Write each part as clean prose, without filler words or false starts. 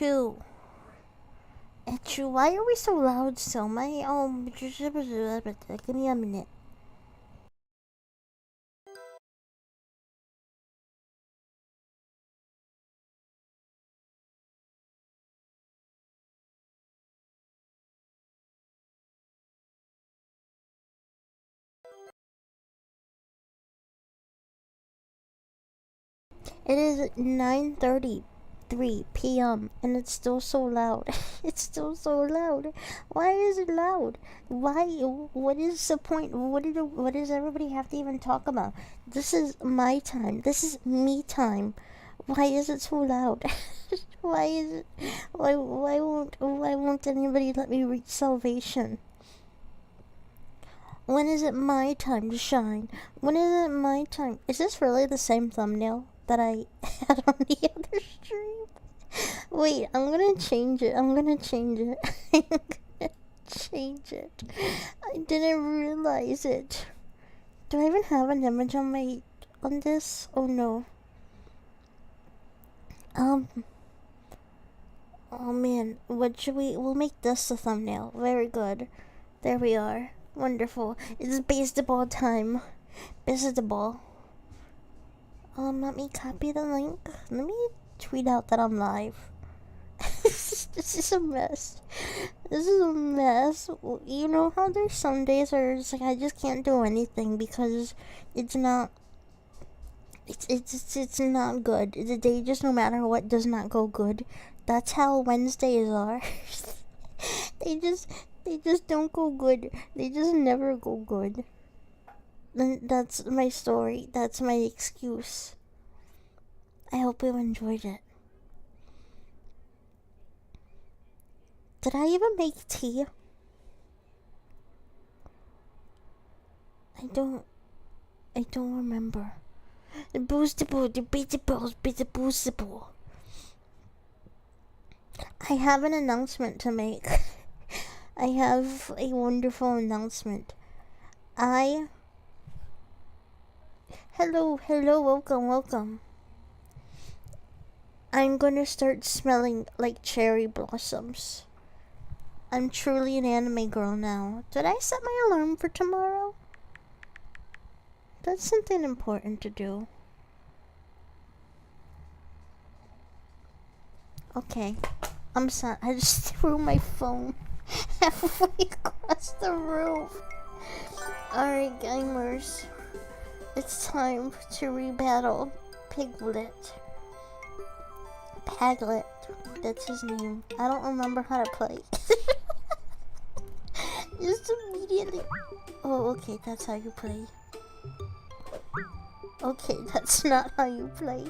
Achoo. Achoo. Why are we so loud still? Give me a minute. It is 9:33 p.m. and it's still so loud. It's still so loud. Why is it loud? Why? What is the point? What does everybody have to even talk about? This is my time. This is me time. Why is it so loud? Why is it? Why won't anybody let me reach salvation? When is it my time to shine? When is it my time? Is this really the same thumbnail that I had on the other stream? Wait, I'm gonna change it. I'm gonna change it. I'm gonna change it. I didn't realize it. Do I even have an image on this? Oh no. Oh man, what should we'll make this the thumbnail. Very good. There we are. Wonderful. It's baseball time. Baseball. Let me copy the link. Let me tweet out that I'm live. This is a mess. This is a mess. You know how there's some days where it's like I just can't do anything because it's not. It's not good. The day just no matter what does not go good. That's how Wednesdays are. they just don't go good. They just never go good. That's my story. That's my excuse. I hope you enjoyed it. Did I even make tea? I don't remember. The boostable, the boostable. I have an announcement to make. I have a wonderful announcement. Hello, welcome. I'm gonna start smelling like cherry blossoms. I'm truly an anime girl now. Did I set my alarm for tomorrow? That's something important to do. Okay. I'm sorry. I just threw my phone halfway across the room. Alright, gamers. It's time to rebattle Piglet. Paglet. That's his name. I don't remember how to play. Just immediately. Oh, okay, that's how you play. Okay, that's not how you play.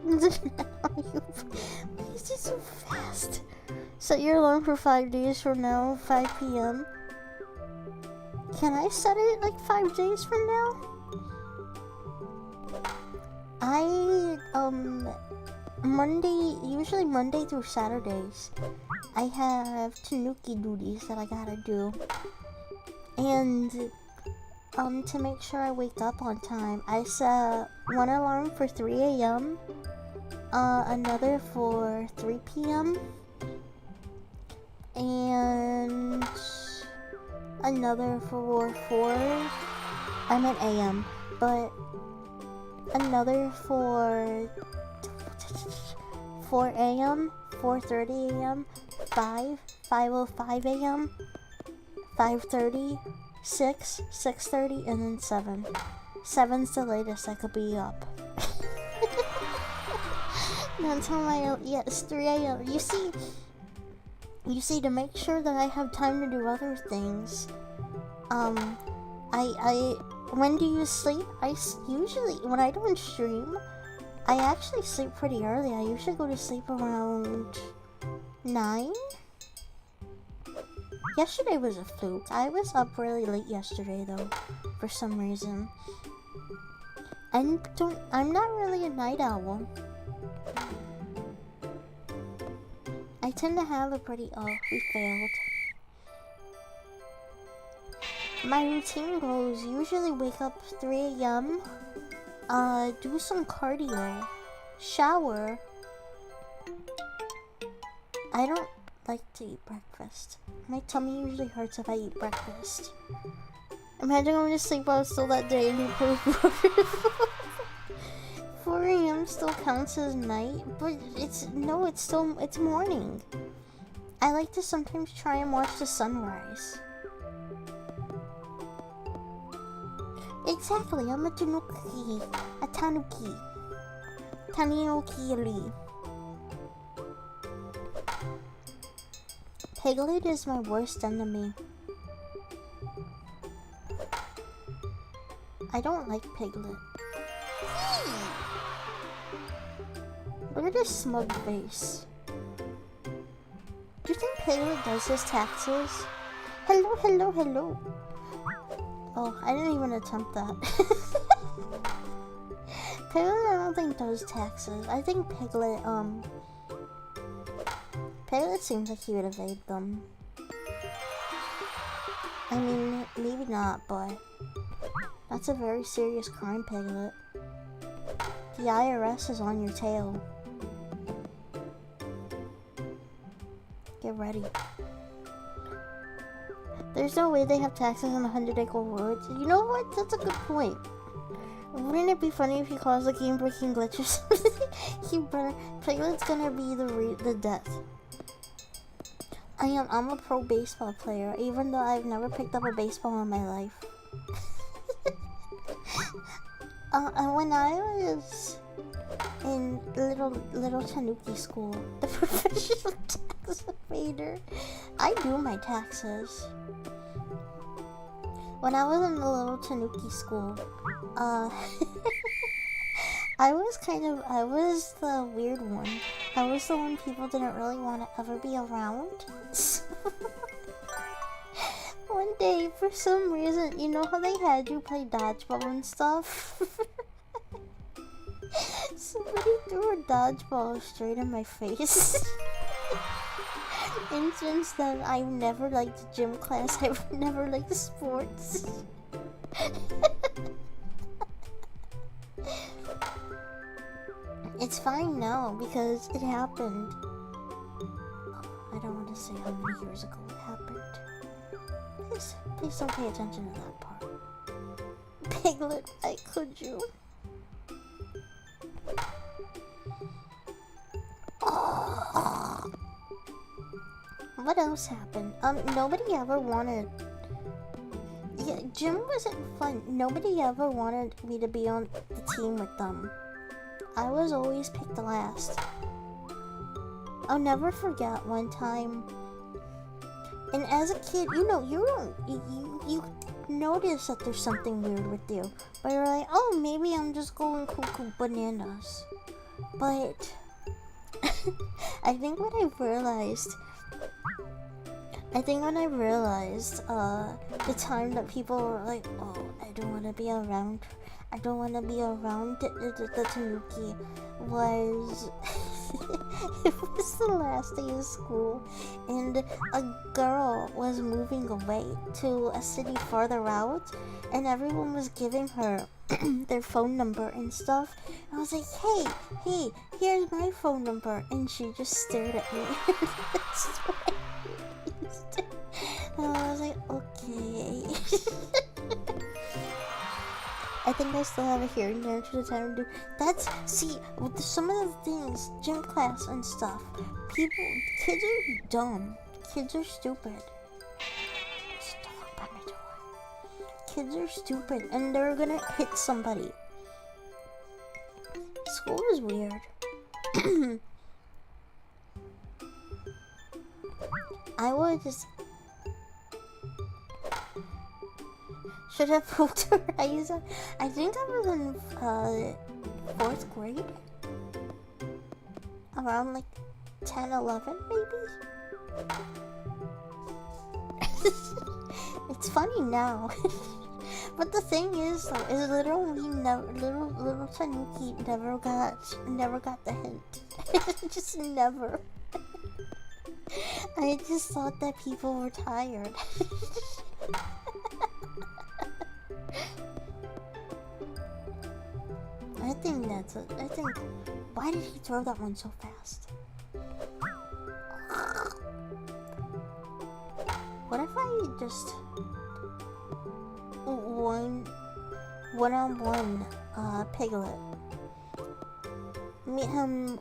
That's not how you play. Why is it so fast? Set your alarm for 5 days from now, 5 p.m. Can I set it like 5 days from now? Usually Monday through Saturdays, I have tanuki duties that I gotta do. And, to make sure I wake up on time, I set one alarm for 3 a.m., another for 3 p.m., and another for 4, I meant a.m., but another for 4 a.m., 4:30 a.m., 5:05 a.m., 5:30, 6, 6:30, and then 7. 7's the latest I could be up. That's how it's 3 a.m. You see, to make sure that I have time to do other things, when do you sleep? Usually, when I don't stream, I actually sleep pretty early. I usually go to sleep around 9? Yesterday was a fluke. I was up really late yesterday though, for some reason. I'm not really a night owl. I tend to have a pretty, we failed. My routine goes, usually wake up 3 a.m., do some cardio, shower, I don't like to eat breakfast. My tummy usually hurts if I eat breakfast. Imagine going to sleep while it's still that day and you put 4 a.m. still counts as night, but it's morning. I like to sometimes try and watch the sunrise. Exactly, I'm a tanuki. A tanuki. TanyuuKiing. Piglet is my worst enemy. I don't like Piglet. Look at his smug face. Do you think Piglet does his taxes? Hello, hello, hello. Oh, I didn't even attempt that. Piglet, I don't think does taxes. I think Piglet seems like he would evade them. I mean, maybe not, but that's a very serious crime, Piglet. The IRS is on your tail. Get ready. There's no way they have taxes on 100-acre woods. You know what? That's a good point. Wouldn't it be funny if he caused a game-breaking glitch or something? Piglet's gonna be the death. I'm a pro baseball player, even though I've never picked up a baseball in my life. When I was in little Tanuki school, the professional tax evader, I do my taxes. When I was in the little Tanuki school, I was the weird one. I was the one people didn't really want to ever be around. One day, for some reason, you know how they had you play dodgeball and stuff? Somebody threw a dodgeball straight in my face. And since then, I've never liked gym class. I've never liked sports. It's fine now because it happened. I don't want to say how many years ago it happened. Please don't pay attention to that part. Piglet, why could you? What else happened? Nobody ever wanted... Yeah, gym wasn't fun. Nobody ever wanted me to be on the team with them. I was always picked last. I'll never forget one time. And as a kid, you notice that there's something weird with you. But you're like, oh, maybe I'm just going cuckoo bananas. But I think when I realized the time that people were like, oh, I don't want to be around the Tanuki was it was the last day of school and a girl was moving away to a city farther out and everyone was giving her their phone number and stuff. I was like, hey, here's my phone number, and she just stared at me. And I was like, okay. I think I still have a hearing damage to the time to do. See, with some of the things, gym class and stuff, kids are dumb. Kids are stupid. There's a dog by my door. Kids are stupid, and they're gonna hit somebody. School is weird. I was... Should have poked her. I think I was in 4th grade. Around like 10, 11 maybe? It's funny now. But the thing is though, is little Tanuki never got the hint. Just never. I just thought that people were tired. I think, why did he throw that one so fast? we just one-on-one Piglet. Meet him,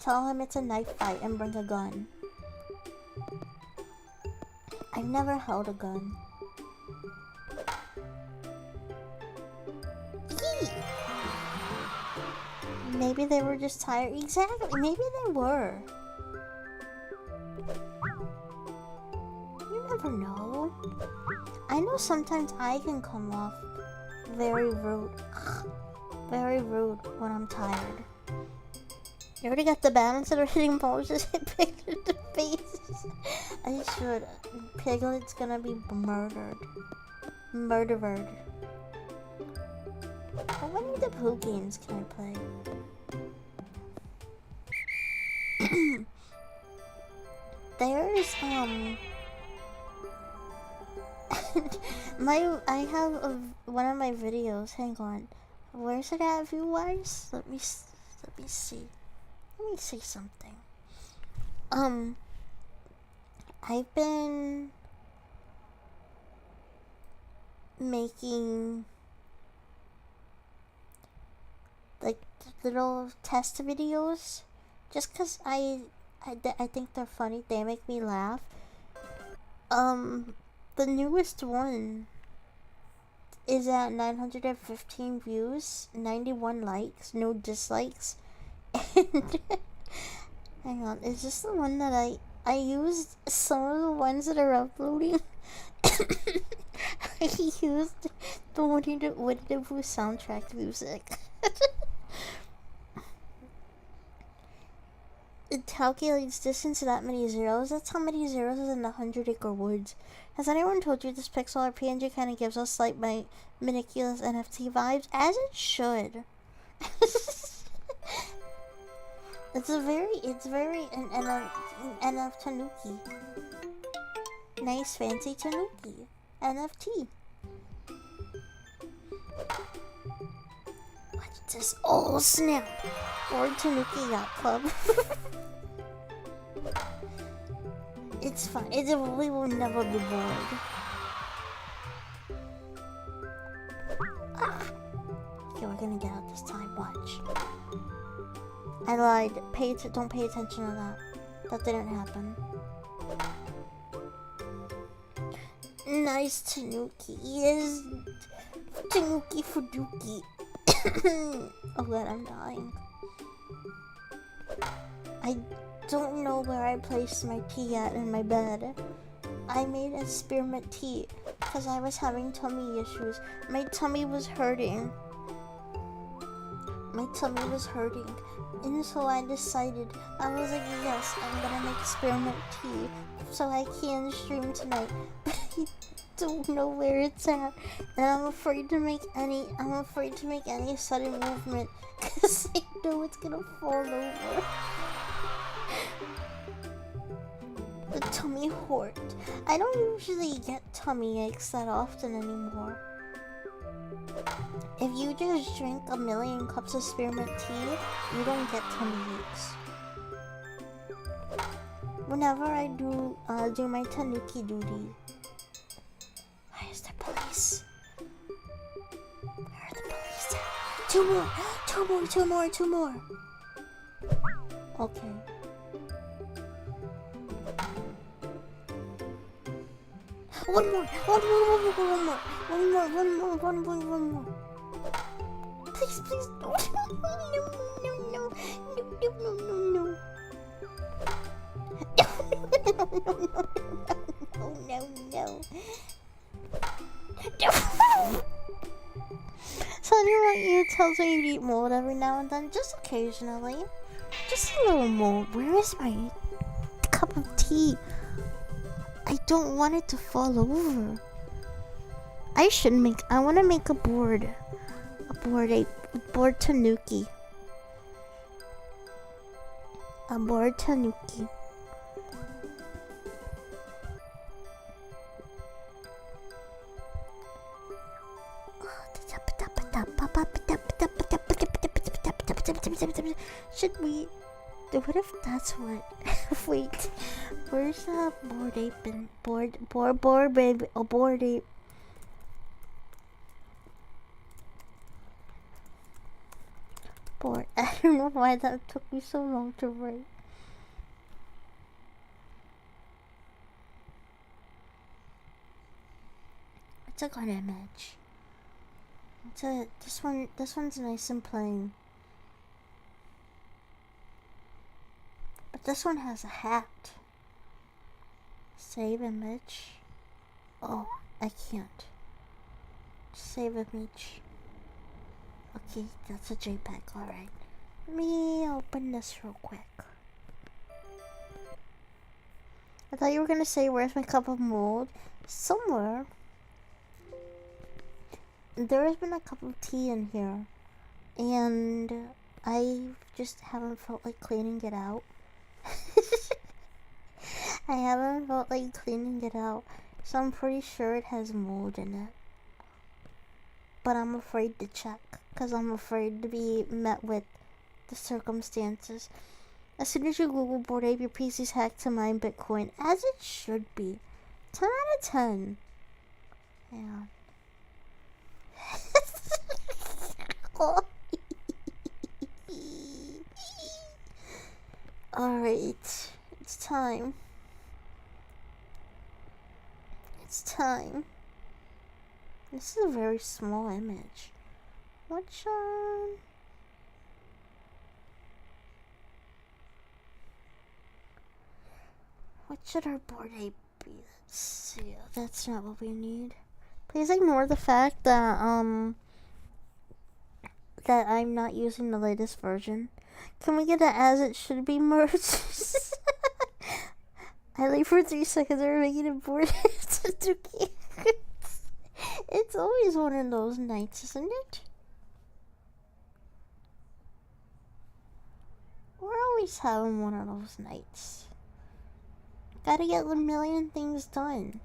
tell him it's a knife fight, and bring a gun. I've never held a gun. Yee! Maybe they were just tired. Exactly, maybe they were. You never know. I know sometimes I can come off very rude. Very rude when I'm tired. You already got the balance of hitting balls, just hit Piglet in the face. I should. Piglet's gonna be murdered. Murdered. How many of the Pooh games can I play? There's I have one of my videos. Hang on, where's it at, viewers? Let me see. Let me see something. I've been making like little test videos just because I think they're funny. They make me laugh. The newest one is at 915 views, 91 likes, no dislikes, and hang on, is this the one that I used some of the ones that are uploading? I used the Winnie the Pooh soundtrack music. It calculates distance to that many zeros. That's how many zeros is in the 100-acre woods. Has anyone told you this pixel art PNG kind of gives us slight miniculous NFT vibes? As it should. It's very an NF Tanuki. Nice fancy Tanuki. NFT. What's this? Oh snap! Or Tanuki Yacht Club. It's fun. We will never be bored. Ah. Okay, we're gonna get out this time. Watch. I lied. Don't pay attention to that. That didn't happen. Nice Tanuki. Yes. Tanuki Fuduki. Oh god, I'm dying. I don't know where I placed my tea at in my bed. I made a spearmint tea because I was having tummy issues. My tummy was hurting. And so I decided, I was like, yes, I'm gonna make spearmint tea so I can stream tonight. But I don't know where it's at. And I'm afraid to make any sudden movement because I know it's gonna fall over. The tummy hurt. I don't usually get tummy aches that often anymore. If you just drink a million cups of spearmint tea, you don't get tummy aches. Whenever I do my tanuki duty. Why is there police? Where are the police at? Two more. Okay. One more. Please, no. No. So your ear tells me you eat mold every now and then, just occasionally. Just a little mold. Where is my cup of tea? I don't want it to fall over. I want to make a board tanuki. A board tanuki. Should we? What if that's what? Wait, where's that bored ape and bored baby? A bored ape. Bored. I don't know why that took me so long to write. It's a good image. This one's nice and plain. But this one has a hat. Save image. Oh, I can't. Save image. Okay, that's a JPEG, alright. Let me open this real quick. I thought you were gonna say, where's my cup of mold? Somewhere. There has been a cup of tea in here. And I just haven't felt like cleaning it out. I haven't felt like cleaning it out. So I'm pretty sure it has mold in it. But I'm afraid to check. Because I'm afraid to be met with the circumstances. As soon as you Google Bored Ape, your PC's hacked to mine Bitcoin. As it should be. 10 out of 10. Yeah. Alright. It's time. It's time. This is a very small image. What should our Bored Ape be? Let's see. That's not what we need. Please ignore the fact that that I'm not using the latest version. Can we get it as it should be merged? I leave for 3 seconds or making it Bored Ape. It's always one of those nights, isn't it? We're always having one of those nights. Gotta get a million things done.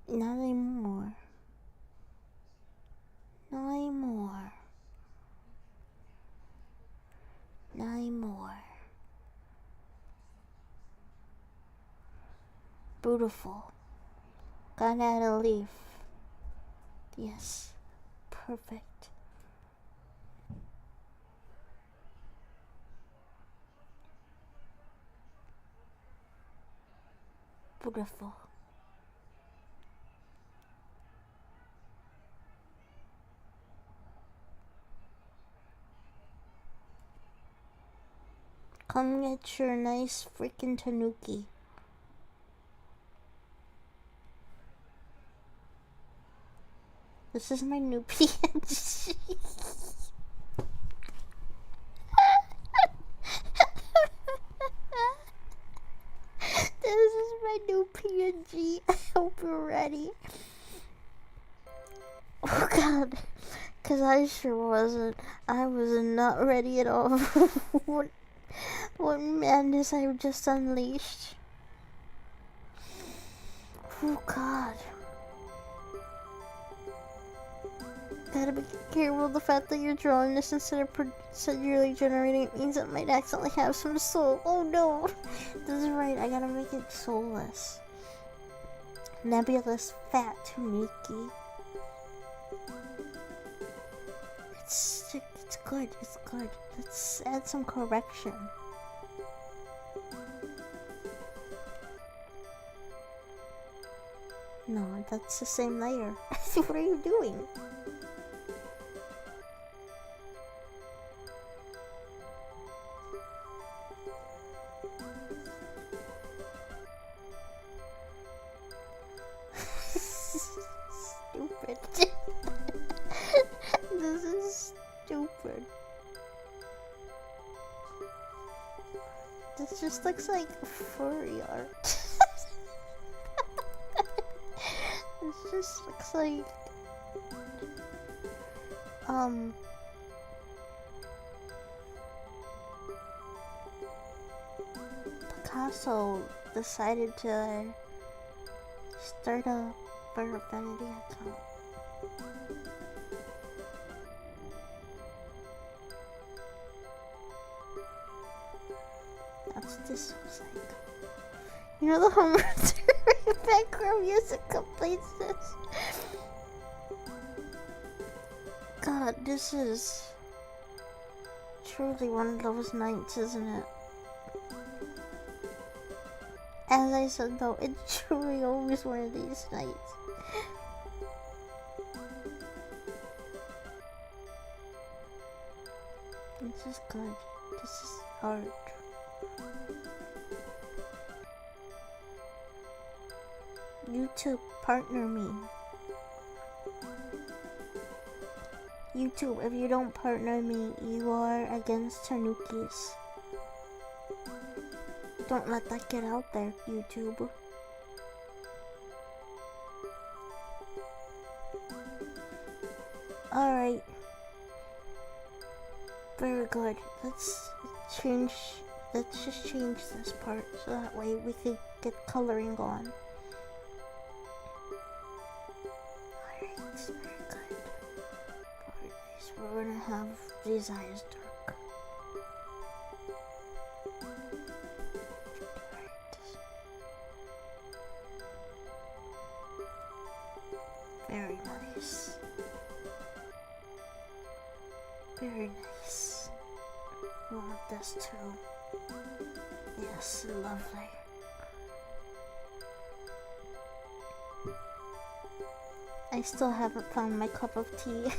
Not anymore. Not anymore. Not anymore. Beautiful. Gotta add a leaf. Yes. Perfect. Beautiful. Come get your nice freaking tanuki. This is my new PNG. This is my new PNG. I hope you're ready. Oh god. Cause I sure wasn't. I was not ready at all. What madness I've just unleashed. Oh god. Gotta be careful. The fact that you're drawing this instead of procedurally generating it means it might accidentally have some soul. Oh no! This is right, I gotta make it soulless. Nebulous fat tanuki. It's good, it's good. Let's add some correction. No, that's the same layer. What are you doing? Stupid. This is stupid. This just looks like furry art. This just looks like Picasso decided to start a vanity account. this looks like. You know the Homer background music completes this. God, this is truly one of those nights, isn't it? As I said though, it's truly always one of these nights. This is good. This is art. YouTube, partner me. YouTube, if you don't partner me, you are against tanukis. Don't let that get out there, YouTube. Alright. Very good. Let's just change this part so that way we can get coloring on. Alright, very good. Very nice. We're gonna have these eyes dark. Alright. Very nice. Very nice. We want this too. Yes, lovely. I still haven't found my cup of tea.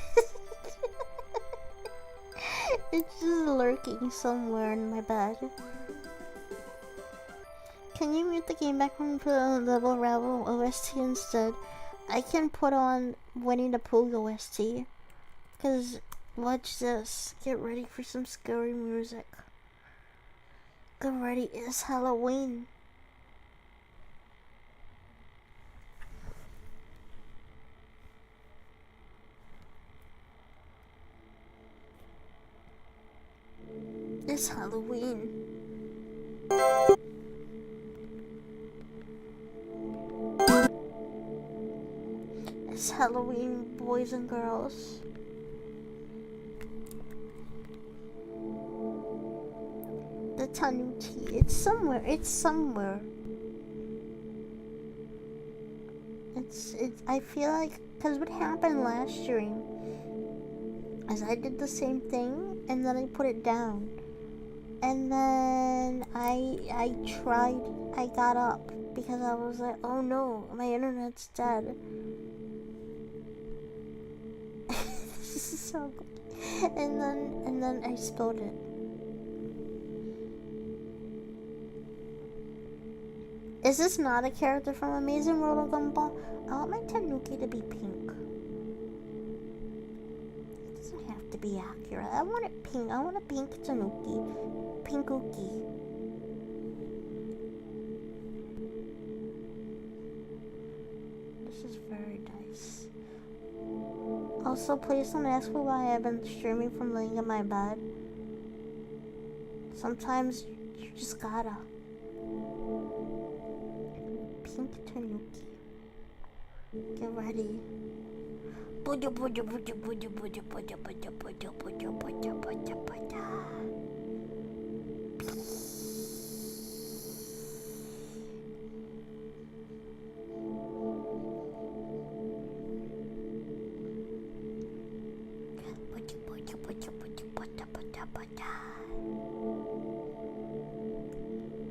It's just lurking somewhere in my bed. Can you mute the game background and put on Level Rabble OST instead? I can put on Winnie the Pooh OST. Cause watch this. Get ready for some scary music. Get ready, it's Halloween. It's Halloween. It's Halloween, boys and girls. The tanuki. It's somewhere. It's somewhere. I feel like, cause what happened last stream is I did the same thing and then I put it down, and then I tried. I got up because I was like, oh no, my internet's dead. This is so good. And then I spilled it. Is this not a character from Amazing World of Gumball? I want my tanuki to be pink. It doesn't have to be accurate. I want it pink. I want a pink tanuki. Pinkuki. This is very nice. Also, please don't ask me why I've been streaming from laying in my bed. Sometimes you just gotta. Pink tanuki. Get ready. Buja buja buja buja buja buja buja buja buja buja buja buja.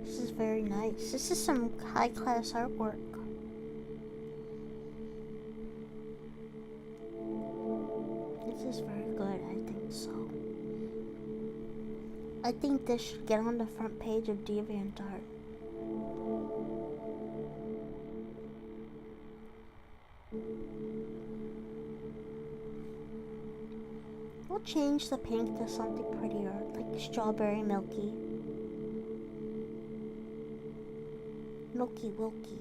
This is very nice. This is some high-class artwork. This is very good, I think so. I think this should get on the front page of DeviantArt. We'll change the pink to something prettier, like strawberry milky. Milky Wilky.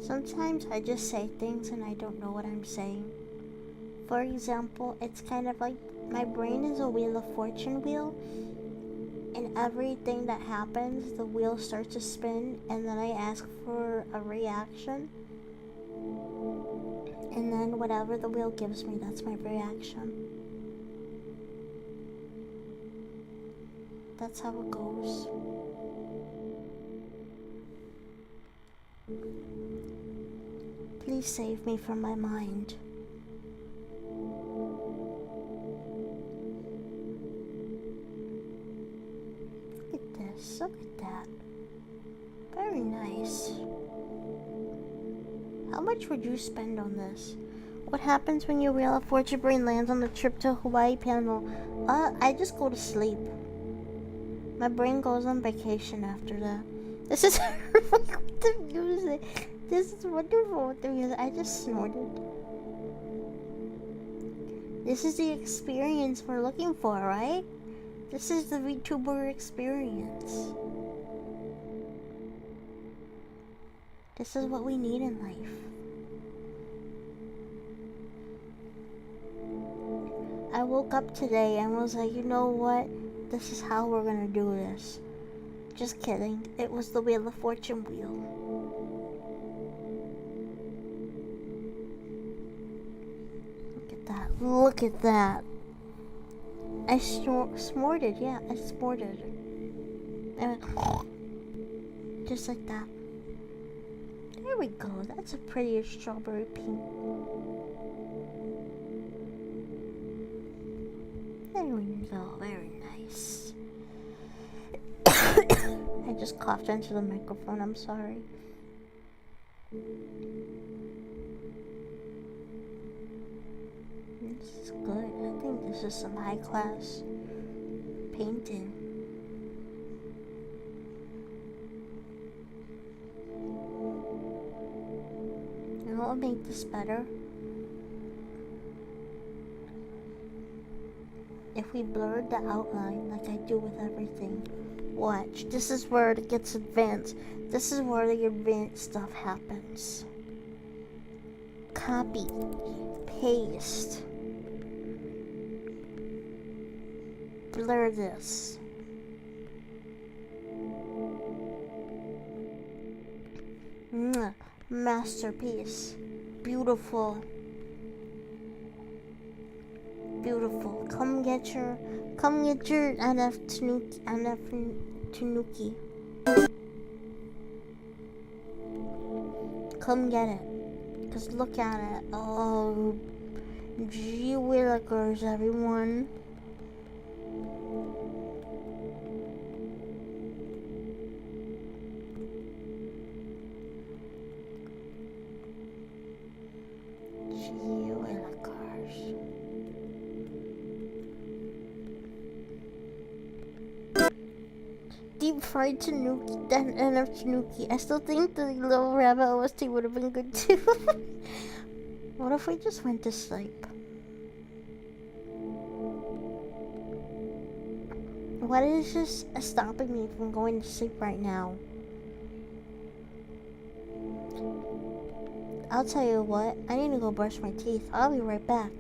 Sometimes I just say things and I don't know what I'm saying. For example, it's kind of like my brain is a Wheel of Fortune wheel, and everything that happens, the wheel starts to spin, and then I ask for a reaction. And then whatever the wheel gives me, that's my reaction. That's how it goes. Please save me from my mind. Look at this. Look at that. Very nice. How much would you spend on this? What happens when your Wheel of Fortune brain lands on the trip to Hawaii panel? I just go to sleep. My brain goes on vacation after that. This is with the music. This is wonderful with the music. I just snorted. This is the experience we're looking for, right? This is the VTuber experience. This is what we need in life. I woke up today and was like, you know what? This is how we're gonna do this. Just kidding. It was the Wheel of Fortune wheel. Look at that. Look at that. I snorted. Yeah, I snorted. And just like that. There we go. That's a prettier strawberry pink. There we go. Very nice. I just coughed into the microphone. I'm sorry. This is good. I think this is some high class painting. You know what would make this better? If we blurred the outline like I do with everything. Watch. This is where it gets advanced. This is where the advanced stuff happens. Copy. Paste. Blur this. Mwah. Masterpiece. Beautiful. Beautiful. Come get your Tanuki. Come get it. Cause look at it. Oh, gee willikers, everyone. Deep fried tanuki, then enough tanuki. I still think the little rabbit OST would have been good too. What if we just went to sleep? What is just stopping me from going to sleep right now? I'll tell you what, I need to go brush my teeth. I'll be right back.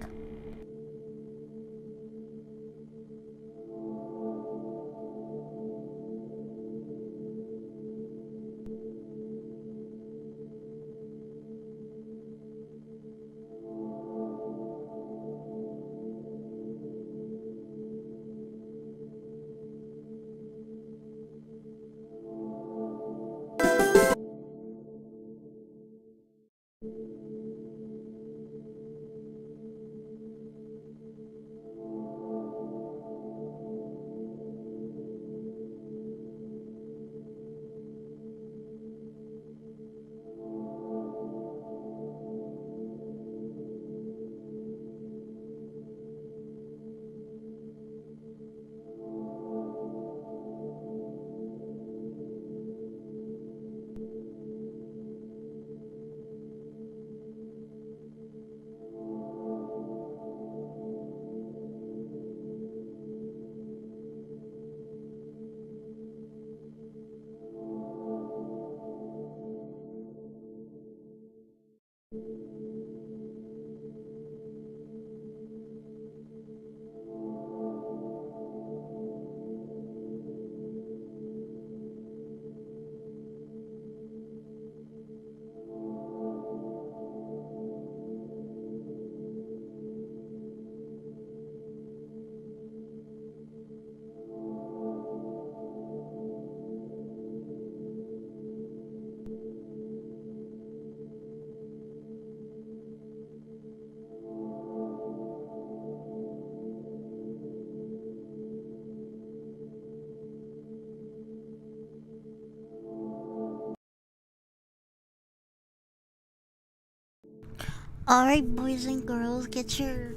Alright, boys and girls, get your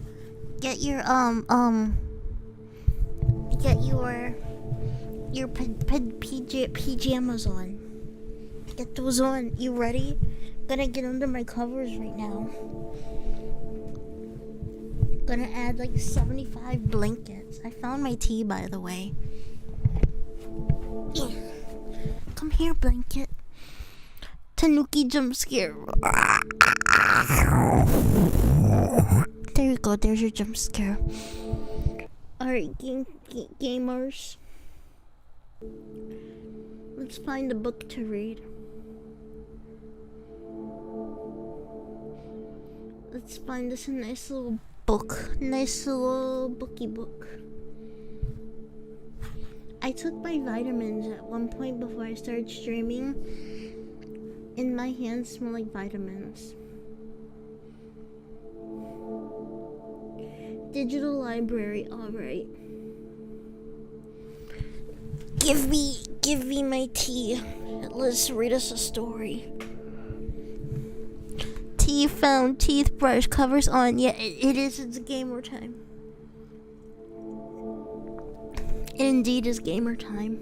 get your pajamas on. Get those on. You ready? Gonna get under my covers right now. Gonna add like 75 blankets. I found my tea, by the way. Yeah. Come here, blanket. Tanuki jump scare. There you go. There's your jump scare. Alright, gamers. Let's find a book to read. Let's find us a nice little book. Nice little bookie book. I took my vitamins at one point before I started streaming, and my hands smell like vitamins. Digital library, alright. Give me my tea. Let's read us a story. Tea found, teeth brush, covers on. Yeah, it is. It's gamer time. It indeed is gamer time.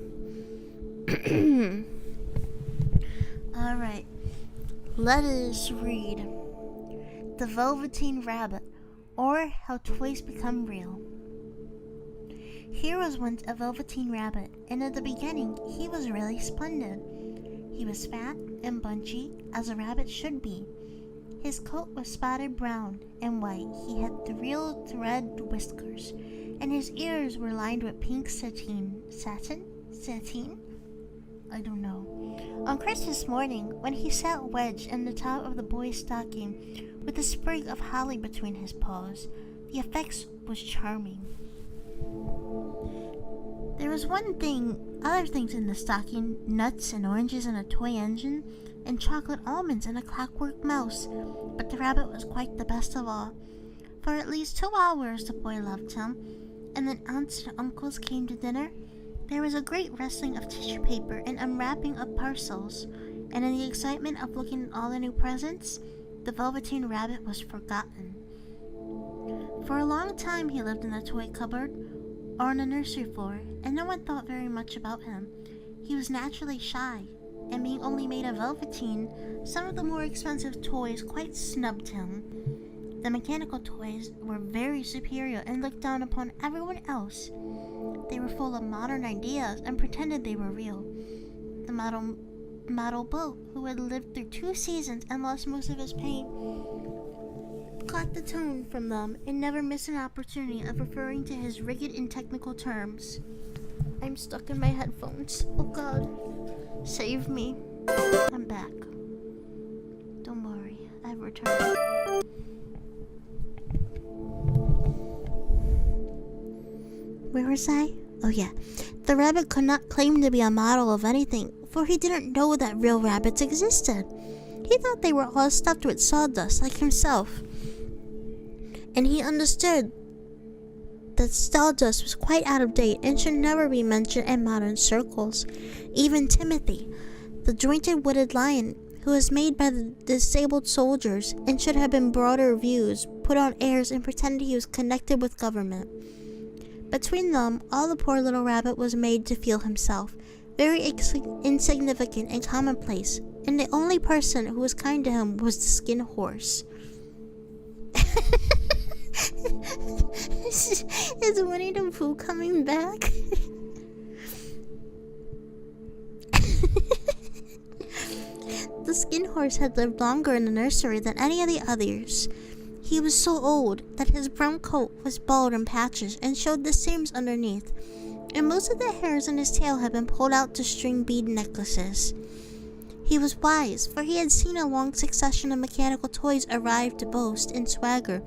Alright. Let us read The Velveteen Rabbit, or How Toys Become Real. Here was once a Velveteen Rabbit, and in the beginning he was really splendid. He was fat and bunchy, as a rabbit should be. His coat was spotted brown and white. He had real red whiskers, and his ears were lined with pink sateen? I don't know. On Christmas morning, when he sat wedged in the top of the boy's stocking with a sprig of holly between his paws, the effect was charming. There was other things in the stocking: nuts and oranges and a toy engine, and chocolate almonds and a clockwork mouse. But the rabbit was quite the best of all. For at least 2 hours the boy loved him, and then aunts and uncles came to dinner. There was a great rustling of tissue paper and unwrapping of parcels, and in the excitement of looking at all the new presents, the Velveteen Rabbit was forgotten. For a long time he lived in the toy cupboard or on the nursery floor, and no one thought very much about him. He was naturally shy, and being only made of velveteen, some of the more expensive toys quite snubbed him. The mechanical toys were very superior and looked down upon everyone else. They were full of modern ideas and pretended they were real. The model Bo, who had lived through 2 seasons and lost most of his paint, caught the tone from them and never missed an opportunity of referring to his rigid and technical terms. I'm stuck in my headphones. Oh God. Save me. I'm back. Don't worry, I've returned. Where was I? Oh yeah. The rabbit could not claim to be a model of anything, for he didn't know that real rabbits existed. He thought they were all stuffed with sawdust like himself. And he understood that sawdust was quite out of date and should never be mentioned in modern circles. Even Timothy, the jointed wooden lion, who was made by the disabled soldiers and should have been broader views, put on airs and pretended he was connected with government. Between them, all the poor little rabbit was made to feel himself very insignificant and commonplace, and the only person who was kind to him was the skin horse. Is Winnie the Pooh coming back? The skin horse had lived longer in the nursery than any of the others. He was so old that his brown coat was bald in patches and showed the seams underneath, and most of the hairs in his tail had been pulled out to string bead necklaces. He was wise, for he had seen a long succession of mechanical toys arrive to boast and swagger,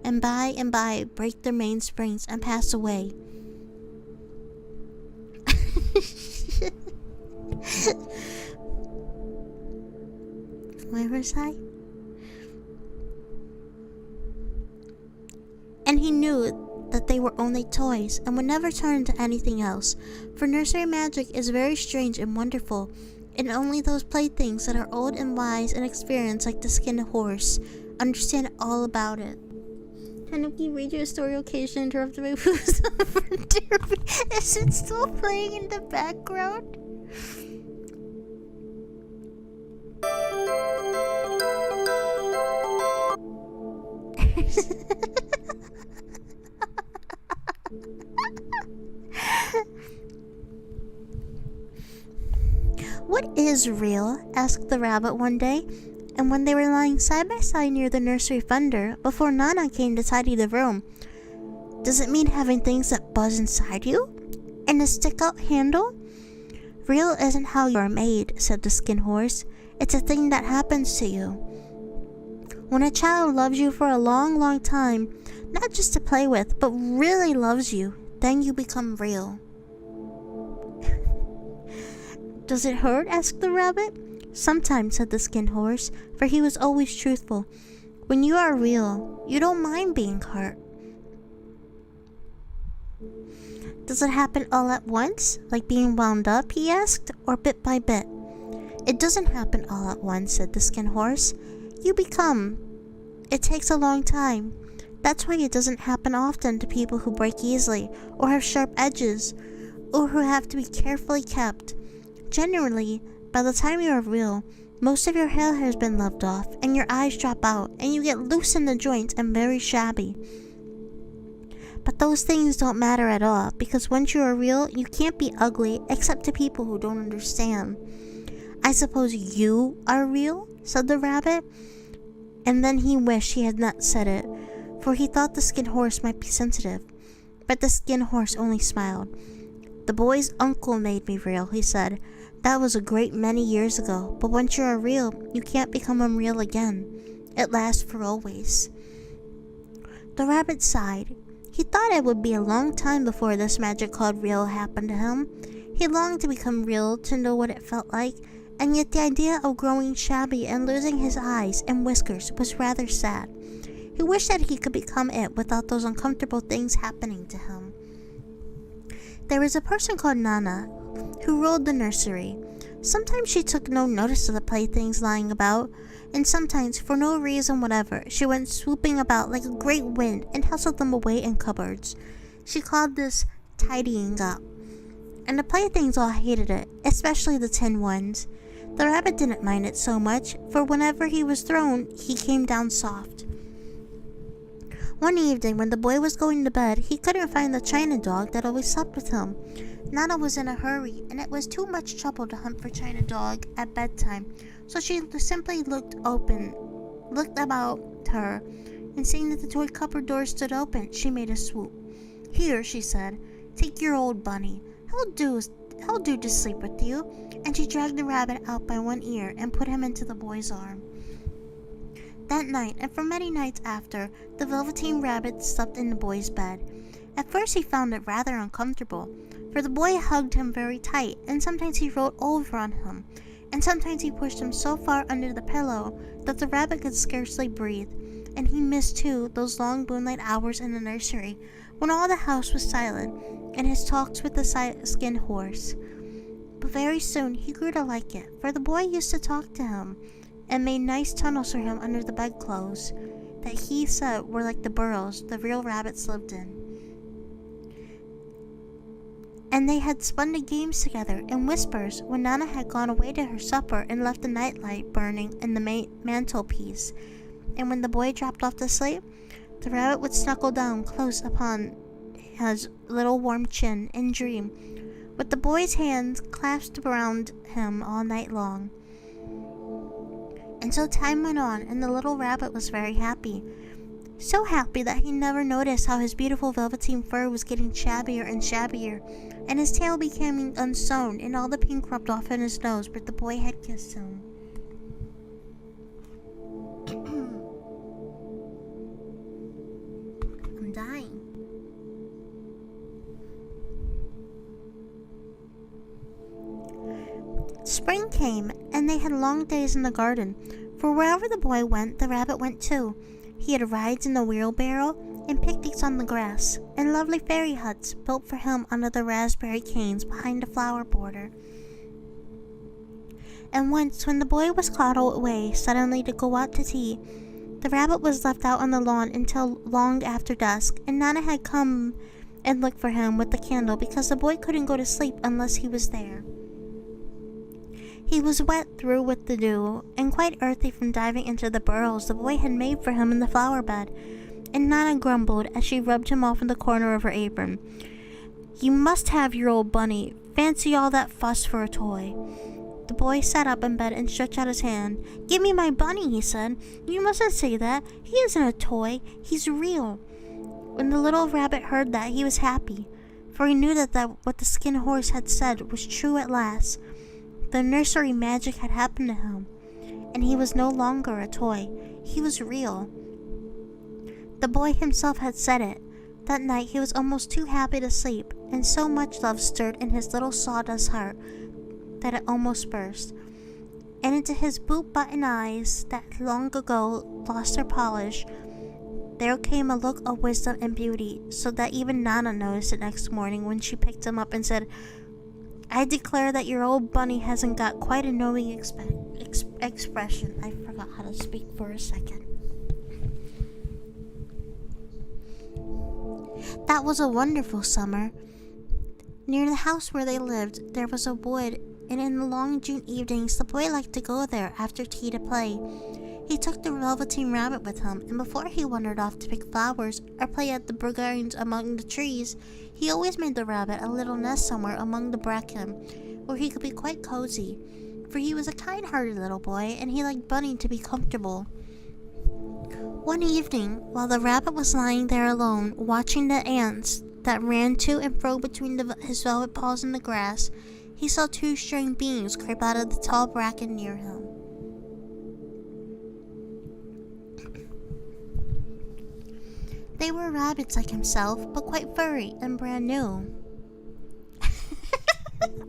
and by break their mainsprings and pass away. Where was I? And he knew that they were only toys and would never turn into anything else, for nursery magic is very strange and wonderful, And only those playthings that are old and wise and experienced like the skin horse understand all about it. Tanuki, read your story occasionally interrupted by Who's Derby. Is it still playing in the background? What is real? Asked the rabbit one day, and when they were lying side by side near the nursery fender, before Nana came to tidy the room. Does it mean having things that buzz inside you? And a stick-out handle? Real isn't how you are made, said the skin horse. It's a thing that happens to you. When a child loves you for a long, long time, not just to play with, but really loves you, then you become real. Does it hurt? Asked the rabbit. Sometimes, said the skin horse, for he was always truthful. When you are real, you don't mind being hurt. Does it happen all at once, like being wound up, he asked, or bit by bit? It doesn't happen all at once, said the skin horse. You become. It takes a long time. That's why it doesn't happen often to people who break easily, or have sharp edges, or who have to be carefully kept. Generally, by the time you are real, most of your hair has been loved off, and your eyes drop out, and you get loose in the joints and very shabby. But those things don't matter at all, because once you are real, you can't be ugly except to people who don't understand. I suppose you are real? Said the rabbit. And then he wished he had not said it, for he thought the skin horse might be sensitive. But the skin horse only smiled. The boy's uncle made me real, he said. That was a great many years ago, but once you are real, you can't become unreal again. It lasts for always. The rabbit sighed. He thought it would be a long time before this magic called real happened to him. He longed to become real, to know what it felt like, and yet the idea of growing shabby and losing his eyes and whiskers was rather sad. He wished that he could become it without those uncomfortable things happening to him. There was a person called Nana, who ruled the nursery. Sometimes she took no notice of the playthings lying about, and sometimes, for no reason whatever, she went swooping about like a great wind and hustled them away in cupboards. She called this tidying up. And the playthings all hated it, especially the tin ones. The rabbit didn't mind it so much, for whenever he was thrown, he came down soft. One evening, when the boy was going to bed, he couldn't find the china dog that always slept with him. Nana was in a hurry, and it was too much trouble to hunt for china dog at bedtime, so she simply looked about her, and seeing that the toy cupboard door stood open, she made a swoop. Here, she said, take your old bunny. He'll do to sleep with you. And she dragged the rabbit out by one ear and put him into the boy's arm. That night, and for many nights after, the Velveteen Rabbit slept in the boy's bed. At first he found it rather uncomfortable, for the boy hugged him very tight, and sometimes he rolled over on him, and sometimes he pushed him so far under the pillow that the rabbit could scarcely breathe, and he missed too those long moonlight hours in the nursery, when all the house was silent, and his talks with the skin horse. But very soon he grew to like it, for the boy used to talk to him, and made nice tunnels for him under the bedclothes, that he said were like the burrows the real rabbits lived in. And they had splendid games together in whispers when Nana had gone away to her supper and left the nightlight burning in the mantelpiece. And when the boy dropped off to sleep, the rabbit would snuggle down close upon his little warm chin and dream, with the boy's hands clasped around him all night long. And so time went on, and the little rabbit was very happy. So happy that he never noticed how his beautiful velveteen fur was getting shabbier and shabbier, and his tail becoming unsewn, and all the pink rubbed off in his nose where the boy had kissed him. I'm dying. Spring came, and they had long days in the garden, for wherever the boy went, the rabbit went too. He had rides in the wheelbarrow, and picnics on the grass, and lovely fairy huts built for him under the raspberry canes behind the flower border. And once, when the boy was called away suddenly to go out to tea, the rabbit was left out on the lawn until long after dusk, and Nana had come and looked for him with the candle because the boy couldn't go to sleep unless he was there. He was wet through with the dew, and quite earthy from diving into the burrows the boy had made for him in the flower bed, and Nana grumbled as she rubbed him off in the corner of her apron. "You must have your old bunny. Fancy all that fuss for a toy." The boy sat up in bed and stretched out his hand. "Give me my bunny," he said. "You mustn't say that. He isn't a toy. He's real." When the little rabbit heard that, he was happy, for he knew that what the skin horse had said was true at last. The nursery magic had happened to him, and he was no longer a toy. He was real. The boy himself had said it. That night he was almost too happy to sleep, and so much love stirred in his little sawdust heart that it almost burst. And into his boot-button eyes that long ago lost their polish, there came a look of wisdom and beauty, so that even Nana noticed it next morning when she picked him up and said, "I declare that your old bunny hasn't got quite a knowing expression." I forgot how to speak for a second. That was a wonderful summer. Near the house where they lived, there was a wood, and in the long June evenings the boy liked to go there after tea to play. He took the Velveteen Rabbit with him, and before he wandered off to pick flowers or play at the burgains among the trees, he always made the rabbit a little nest somewhere among the bracken, where he could be quite cozy, for he was a kind-hearted little boy, and he liked Bunny to be comfortable. One evening, while the rabbit was lying there alone, watching the ants that ran to and fro between his velvet paws in the grass, he saw two strange beings creep out of the tall bracken near him. They were rabbits like himself, but quite furry and brand new.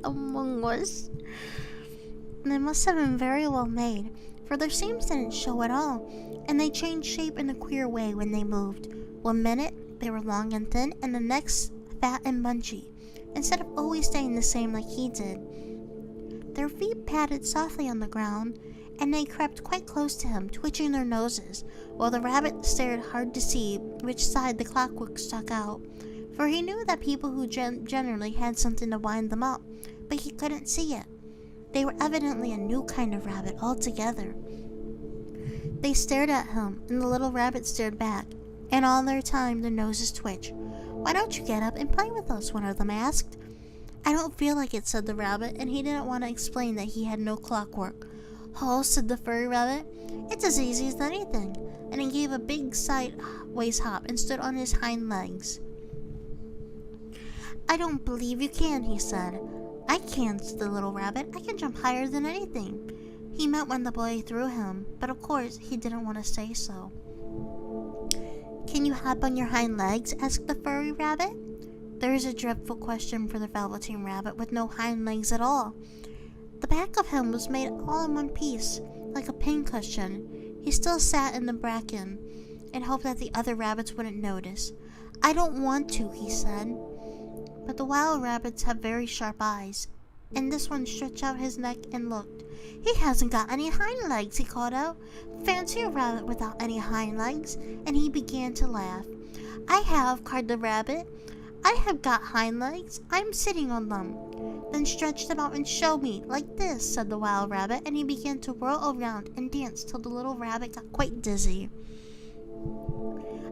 Among us. They must have been very well made, for their seams didn't show at all, and they changed shape in a queer way when they moved. One minute they were long and thin, and the next fat and bunchy, instead of always staying the same like he did. Their feet patted softly on the ground, and they crept quite close to him, twitching their noses, while the rabbit stared hard to see which side the clockwork stuck out, for he knew that people who generally had something to wind them up, but he couldn't see it. They were evidently a new kind of rabbit altogether. They stared at him, and the little rabbit stared back, and all their time their noses twitched. "Why don't you get up and play with us?" one of them asked. "I don't feel like it," said the rabbit, and he didn't want to explain that he had no clockwork. "Oh," said the furry rabbit, "it's as easy as anything," and he gave a big sideways hop and stood on his hind legs. "I don't believe you can," he said. "I can," said the little rabbit. "I can jump higher than anything." He meant when the boy threw him, but of course he didn't want to say so. "Can you hop on your hind legs?" asked the furry rabbit. There is a dreadful question for the Velveteen Rabbit with no hind legs at all. The back of him was made all in one piece, like a pincushion. He still sat in the bracken and hoped that the other rabbits wouldn't notice. "I don't want to," he said. But the wild rabbits have very sharp eyes, and this one stretched out his neck and looked. "He hasn't got any hind legs," he called out. "Fancy a rabbit without any hind legs," and he began to laugh. "I have," cried the rabbit. "I have got hind legs. I'm sitting on them." "Then stretch them out and show me, like this," said the wild rabbit, and he began to whirl around and dance till the little rabbit got quite dizzy.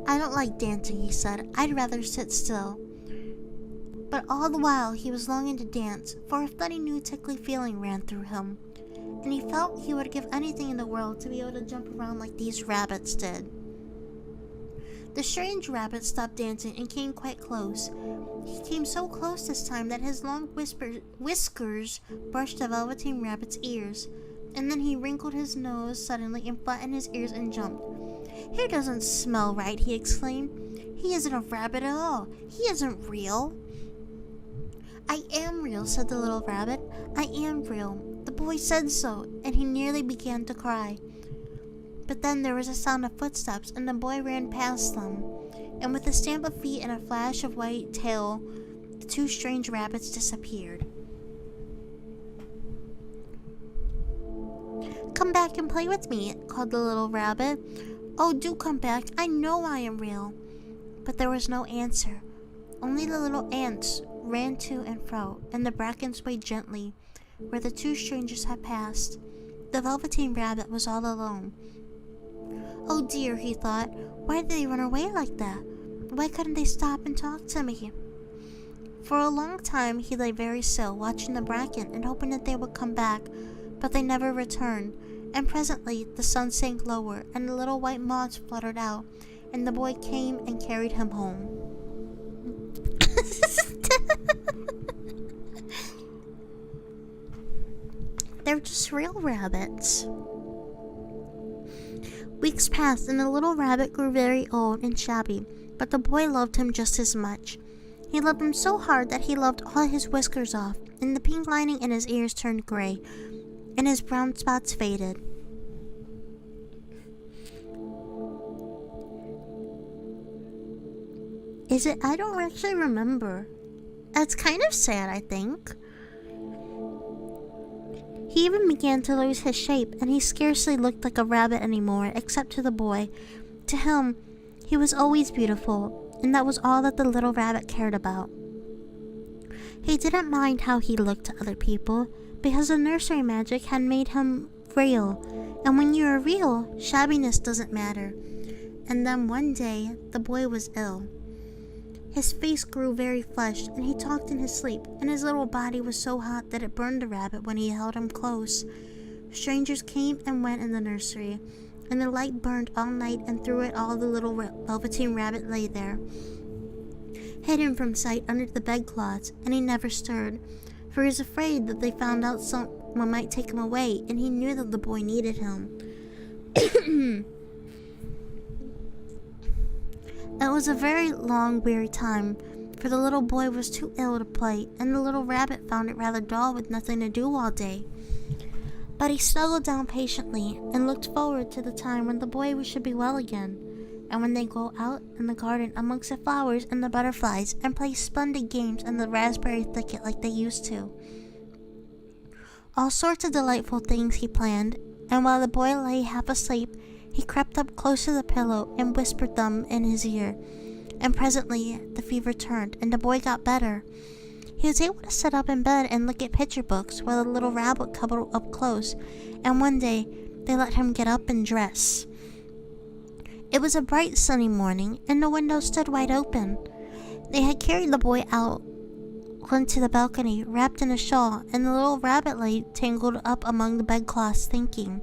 "I don't like dancing," he said. "I'd rather sit still." But all the while he was longing to dance, for a funny new tickly feeling ran through him, and he felt he would give anything in the world to be able to jump around like these rabbits did. The strange rabbit stopped dancing and came quite close. He came so close this time that his long whiskers brushed the Velveteen Rabbit's ears, and then he wrinkled his nose suddenly and flattened his ears and jumped. "He doesn't smell right," he exclaimed. "He isn't a rabbit at all. He isn't real." "I am real," said the little rabbit. "I am real. The boy said so," and he nearly began to cry. But then there was a sound of footsteps, and the boy ran past them, and with a stamp of feet and a flash of white tail, the two strange rabbits disappeared. come back and play with me," called the little rabbit. "Oh, do come back. I know I am real." But there was no answer. Only the little ants ran to and fro, and the bracken swayed gently where the two strangers had passed. The Velveteen Rabbit was all alone. "Oh dear," he thought. "Why did they run away like that? Why couldn't they stop and talk to me?" For a long time he lay very still, watching the bracken and hoping that they would come back, but they never returned. And presently the sun sank lower, and the little white moths fluttered out, and the boy came and carried him home. They're just real rabbits. Weeks passed, and the little rabbit grew very old and shabby, but the boy loved him just as much. He loved him so hard that he loved all his whiskers off, and the pink lining in his ears turned gray, and his brown spots faded. Is it? I don't actually remember. It's kind of sad, I think. He even began to lose his shape, and he scarcely looked like a rabbit anymore, except to the boy. To him, he was always beautiful, and that was all that the little rabbit cared about. He didn't mind how he looked to other people, because the nursery magic had made him real, and when you are real, shabbiness doesn't matter. And then one day, the boy was ill. His face grew very flushed, and he talked in his sleep, and his little body was so hot that it burned the rabbit when he held him close. Strangers came and went in the nursery, and the light burned all night, and through it all the little Velveteen Rabbit lay there, hidden from sight under the bedclothes, and he never stirred, for he was afraid that they found out someone might take him away, and he knew that the boy needed him. It was a very long, weary time, for the little boy was too ill to play, and the little rabbit found it rather dull with nothing to do all day. But he snuggled down patiently, and looked forward to the time when the boy should be well again, and when they go out in the garden amongst the flowers and the butterflies, and play splendid games in the raspberry thicket like they used to. All sorts of delightful things he planned, and while the boy lay half asleep, he crept up close to the pillow and whispered them in his ear, and presently the fever turned, and the boy got better. He was able to sit up in bed and look at picture books while the little rabbit cuddled up close, and one day they let him get up and dress. It was a bright sunny morning, and the window stood wide open. They had carried the boy out onto the balcony, wrapped in a shawl, and the little rabbit lay tangled up among the bedclothes thinking.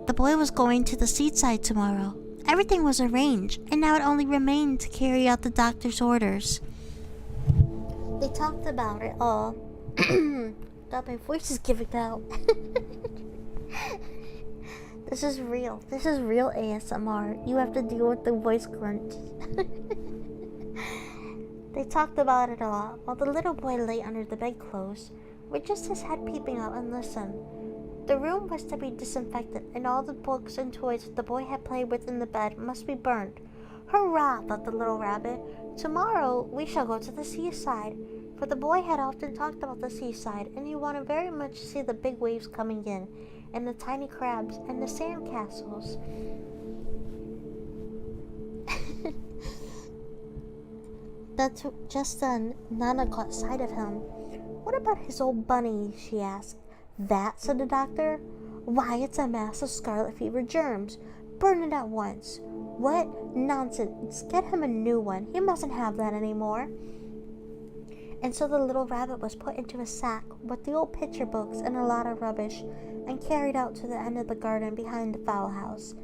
The boy was going to the seaside tomorrow. Everything was arranged, and now it only remained to carry out the doctor's orders. They talked about it all. God, my voice is giving out. This is real. This is real ASMR. You have to deal with the voice crunch. They talked about it all, while the little boy lay under the bedclothes, with just his head peeping out and listened. The room was to be disinfected, and all the books and toys the boy had played with in the bed must be burned. "Hurrah!" thought the little rabbit. "Tomorrow we shall go to the seaside." For the boy had often talked about the seaside, and he wanted very much to see the big waves coming in, and the tiny crabs, and the sand castles. But just then, Nana caught sight of him. "What about his old bunny?" she asked. "That?" said the doctor. "Why, it's a mass of scarlet fever germs. Burn it at once." "What? Nonsense. Get him a new one. He mustn't have that anymore." And so the little rabbit was put into a sack with the old picture books and a lot of rubbish, and carried out to the end of the garden behind the fowl house.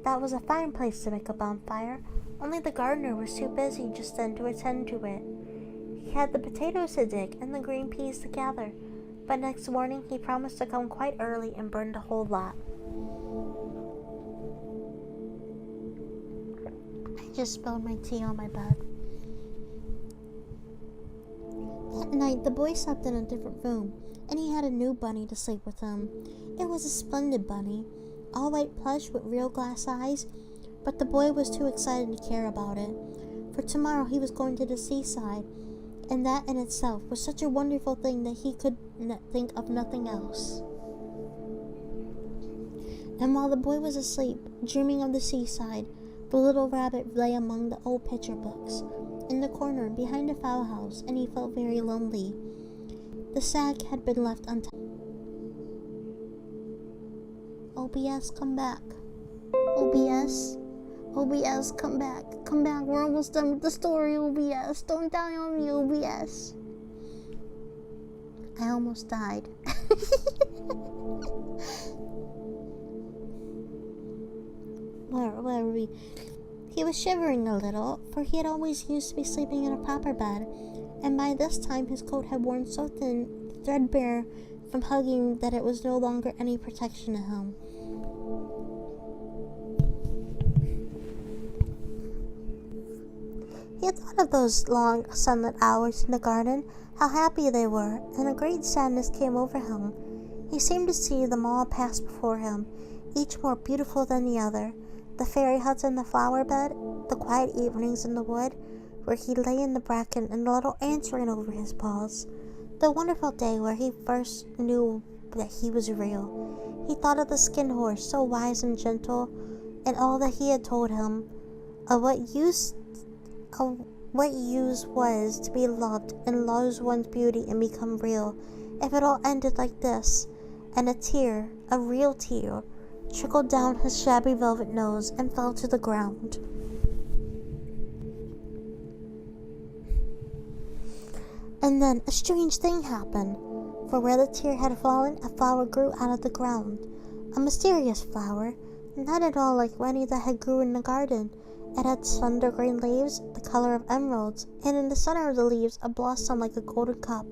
That was a fine place to make a bonfire, only the gardener was too busy just then to attend to it. He had the potatoes to dig and the green peas to gather, but next morning he promised to come quite early and burn the whole lot. I just spilled my tea on my bed. That night the boy slept in a different room, and he had a new bunny to sleep with him. It was a splendid bunny, all white plush with real glass eyes, but the boy was too excited to care about it, for tomorrow he was going to the seaside, and that in itself was such a wonderful thing that he could think of nothing else. And while the boy was asleep, dreaming of the seaside, the little rabbit lay among the old picture books, in the corner behind the fowl house, and he felt very lonely. The sack had been left untied. OBS, come back. OBS, come back. Come back, we're almost done with the story, OBS. Don't die on me, OBS. I almost died. Where were we? He was shivering a little, for he had always used to be sleeping in a proper bed, and by this time his coat had worn so thin, threadbare from hugging, that it was no longer any protection to him. He had thought of those long sunlit hours in the garden, how happy they were, and a great sadness came over him. He seemed to see them all pass before him, each more beautiful than the other. The fairy huts in the flower bed, the quiet evenings in the wood, where he lay in the bracken and the little ants ran over his paws. The wonderful day where he first knew that he was real. He thought of the skin horse, so wise and gentle, and all that he had told him of what use was to be loved and lose one's beauty and become real. If it all ended like this, and a tear, a real tear, trickled down his shabby velvet nose and fell to the ground. And then a strange thing happened, for where the tear had fallen, a flower grew out of the ground. A mysterious flower, not at all like any that had grew in the garden. It had slender green leaves, the color of emeralds, and in the center of the leaves a blossom like a golden cup.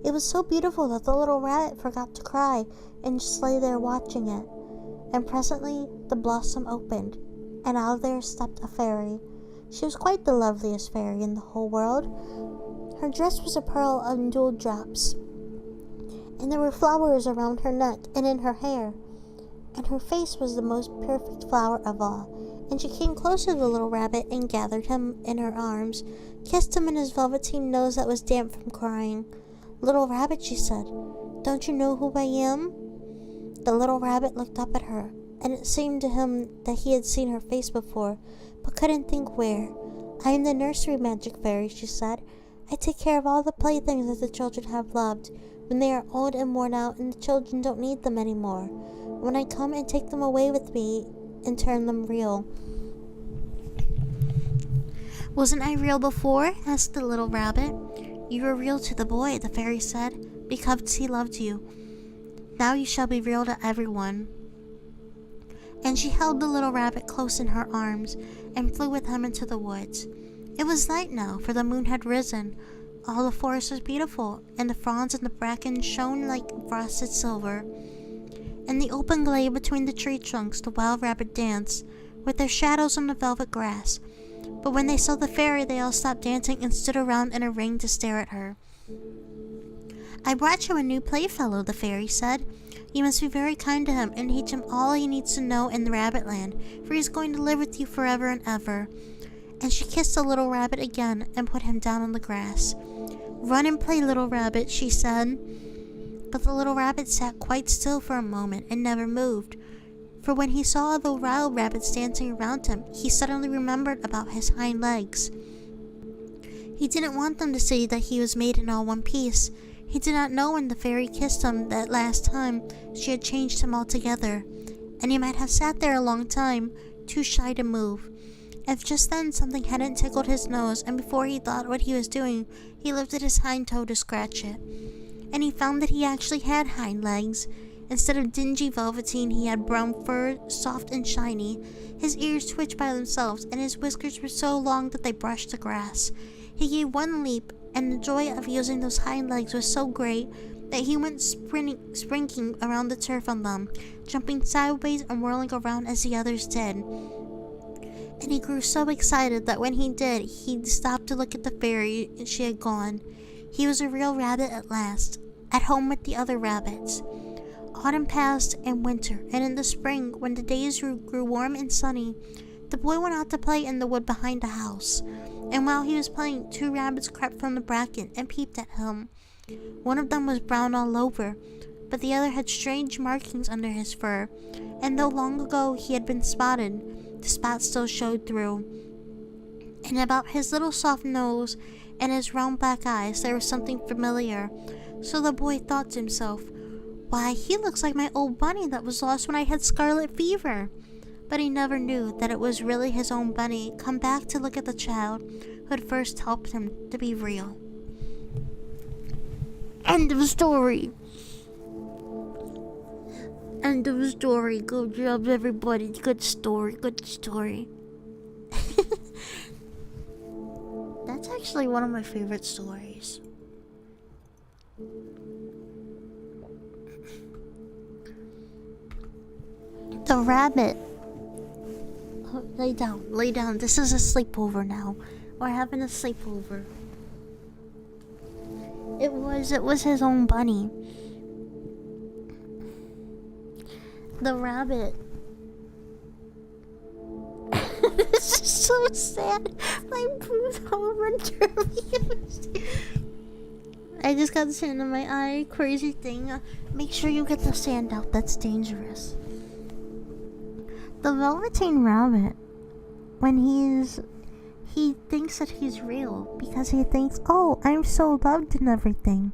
It was so beautiful that the little rabbit forgot to cry and just lay there watching it. And presently the blossom opened, and out of there stepped a fairy. She was quite the loveliest fairy in the whole world. Her dress was a pearl of jeweled drops, and there were flowers around her neck and in her hair, and her face was the most perfect flower of all. And she came close to the little rabbit and gathered him in her arms, kissed him in his velveteen nose that was damp from crying. "Little rabbit," she said, "don't you know who I am?" The little rabbit looked up at her, and it seemed to him that he had seen her face before, but couldn't think where. "I am the nursery magic fairy," she said. "I take care of all the playthings that the children have loved, when they are old and worn out and the children don't need them anymore. When I come and take them away with me and turn them real." "Wasn't I real before?" asked the little rabbit. "You were real to the boy," the fairy said, "because he loved you. Now you shall be real to everyone." And she held the little rabbit close in her arms and flew with him into the woods. It was night now, for the moon had risen. All the forest was beautiful, and the fronds and the bracken shone like frosted silver. In the open glade between the tree trunks the wild rabbit danced, with their shadows on the velvet grass. But when they saw the fairy, they all stopped dancing and stood around in a ring to stare at her. "I brought you a new playfellow," the fairy said. "You must be very kind to him and teach him all he needs to know in the rabbit land, for he's going to live with you forever and ever." And she kissed the little rabbit again and put him down on the grass. "Run and play, little rabbit," she said. But the little rabbit sat quite still for a moment and never moved, for when he saw the wild rabbits dancing around him, he suddenly remembered about his hind legs. He didn't want them to see that he was made in all one piece. He did not know when the fairy kissed him that last time she had changed him altogether, and he might have sat there a long time, too shy to move. If just then something hadn't tickled his nose, and before he thought what he was doing, he lifted his hind toe to scratch it. And he found that he actually had hind legs. Instead of dingy velveteen, he had brown fur, soft and shiny. His ears twitched by themselves, and his whiskers were so long that they brushed the grass. He gave one leap, and the joy of using those hind legs was so great that he went sprinting around the turf on them, jumping sideways and whirling around as the others did. And he grew so excited that when he did, he stopped to look at the fairy, and she had gone. He was a real rabbit at last, at home with the other rabbits. Autumn passed and winter, and in the spring, when the days grew warm and sunny, the boy went out to play in the wood behind the house. And while he was playing, two rabbits crept from the bracken and peeped at him. One of them was brown all over, but the other had strange markings under his fur, and though long ago he had been spotted, the spots still showed through. And about his little soft nose and his round black eyes there was something familiar, so the boy thought to himself, "Why, he looks like my old bunny that was lost when I had scarlet fever." But he never knew that it was really his own bunny come back to look at the child who had first helped him to be real. End of story. End of story. Good job, everybody. Good story. Good story. That's actually one of my favorite stories. The rabbit. Oh, lay down, lay down. This is a sleepover now. We're having a sleepover. It was his own bunny. The rabbit. This is so sad. My boobs all run through. I just got sand in my eye. Crazy thing. Make sure you get the sand out. That's dangerous. The Velveteen Rabbit, when he thinks that he's real because he thinks, "Oh, I'm so loved and everything."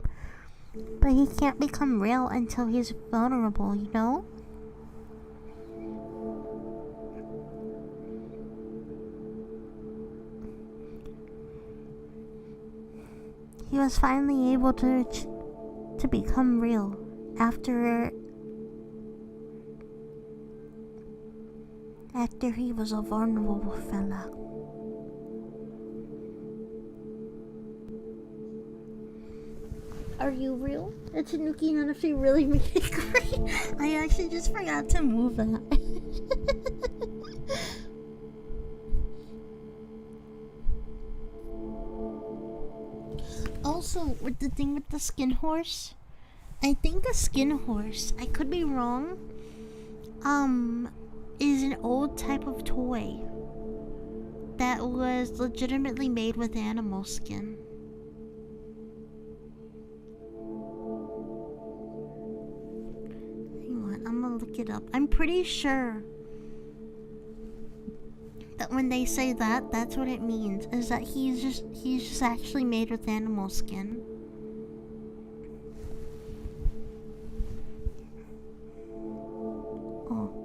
But he can't become real until he's vulnerable, you know? He was finally able to become real after he was a vulnerable fella. Are you real? It's TanyuuKiing honestly really made it great. I actually just forgot to move that. Also, with the thing with the skin horse, I think a skin horse, I could be wrong, is an old type of toy that was legitimately made with animal skin. Hang on, I'm gonna look it up. I'm pretty sure that when they say that, that's what it means, is that he's just actually made with animal skin.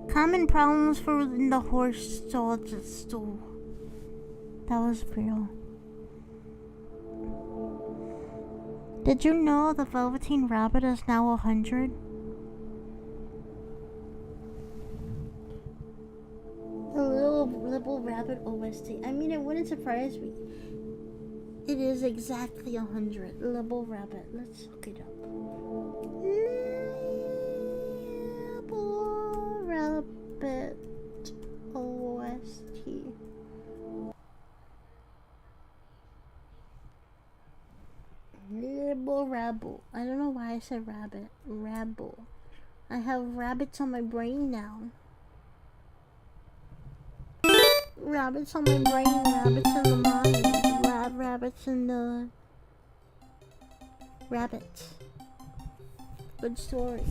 Common problems for the horse stool. That was real. Did you know the Velveteen Rabbit is now 100? The little rabbit OST. I mean, it wouldn't surprise me. It is exactly 100. Little rabbit. Let's look it up. Rabbit OST. Little rabble. I don't know why I said rabbit. Rabble. I have rabbits on my brain now. Rabbits on my brain. Rabbits in the mind. Rabbits in the... Rabbits. Good story.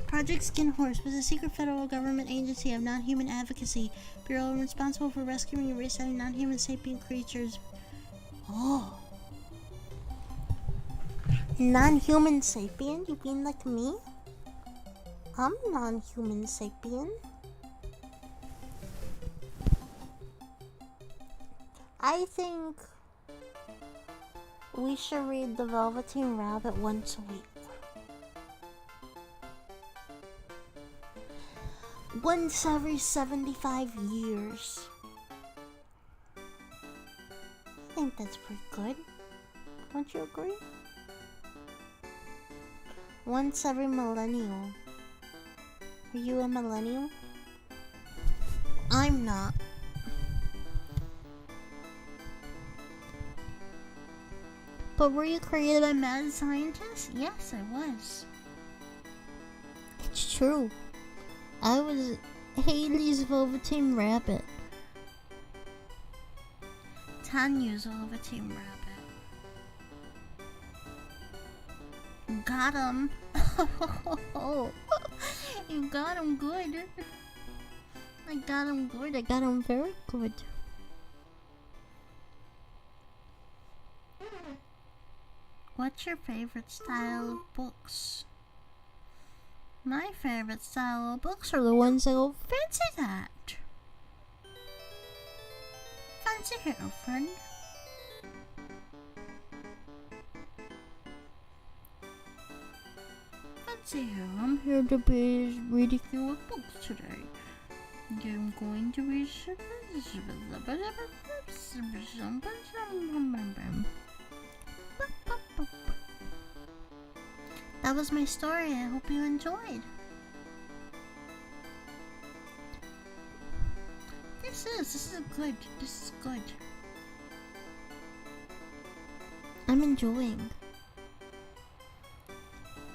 Project Skin Horse was a secret federal government agency of non-human advocacy bureau responsible for rescuing and resetting non-human sapient creatures. Oh. Non-human sapient? You mean like me? I'm non-human sapient. I think we should read The Velveteen Rabbit once a week. Once every 75 years. I think that's pretty good. Don't you agree? Once every millennial. Are you a millennial? I'm not. But were you created by mad scientists? Yes, I was. It's true. I was Haley's Velveteen Rabbit. Tanyuu's Velveteen Rabbit. Got him. You got him good. I got him good. I got him very good. What's your favorite style of books? My favorite style of books are the ones that go fancy that. Fancy girlfriend. Fancy here. I'm here to be reading you books today. I'm going to be. That was my story. I hope you enjoyed. This is good. This is good. I'm enjoying.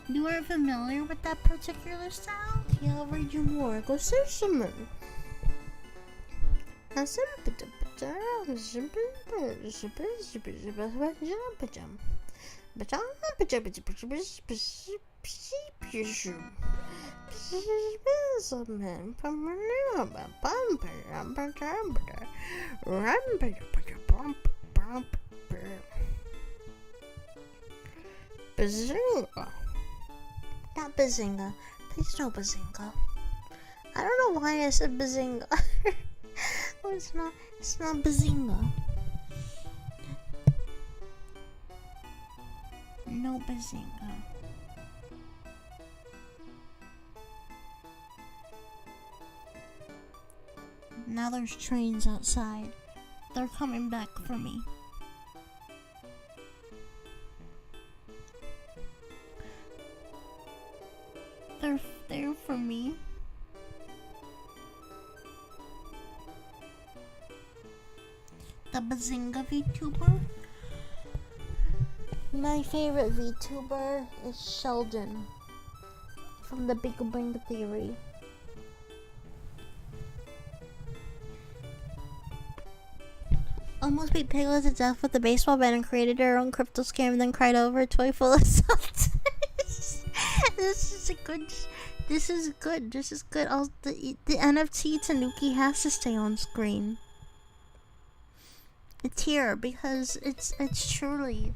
You are familiar with that particular style? Yeah, I'll read you more. Go search some. Bazinga. Not Bazinga. Please no Bazinga. I don't know why I said Bazinga. Oh, it's not Bazinga. No Bazinga. Now there's trains outside. They're coming back for me. They're there for me. The Bazinga VTuber. My favorite VTuber is Sheldon from the Big Bang Theory. Almost beat Piglet to death with a baseball bat and created her own crypto scam and then cried over a toy full of salt. This is good. The NFT Tanuki has to stay on screen. It's here because it's truly.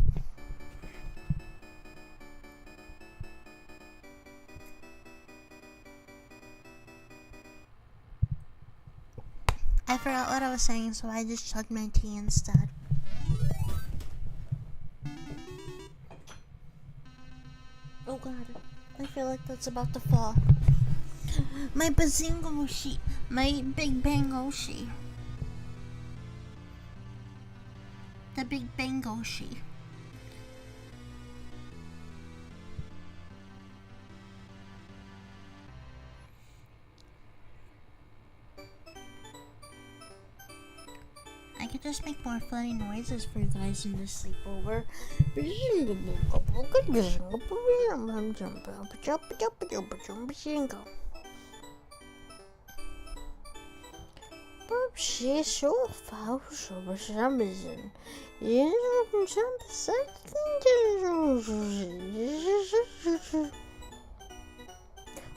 I forgot what I was saying, so I just chugged my tea instead. Oh god, I feel like that's about to fall. My Bazingoshi, my Big Bangoshi. The Big Bangoshi. I could just make more funny noises for you guys in this sleepover. She's so foul, so something.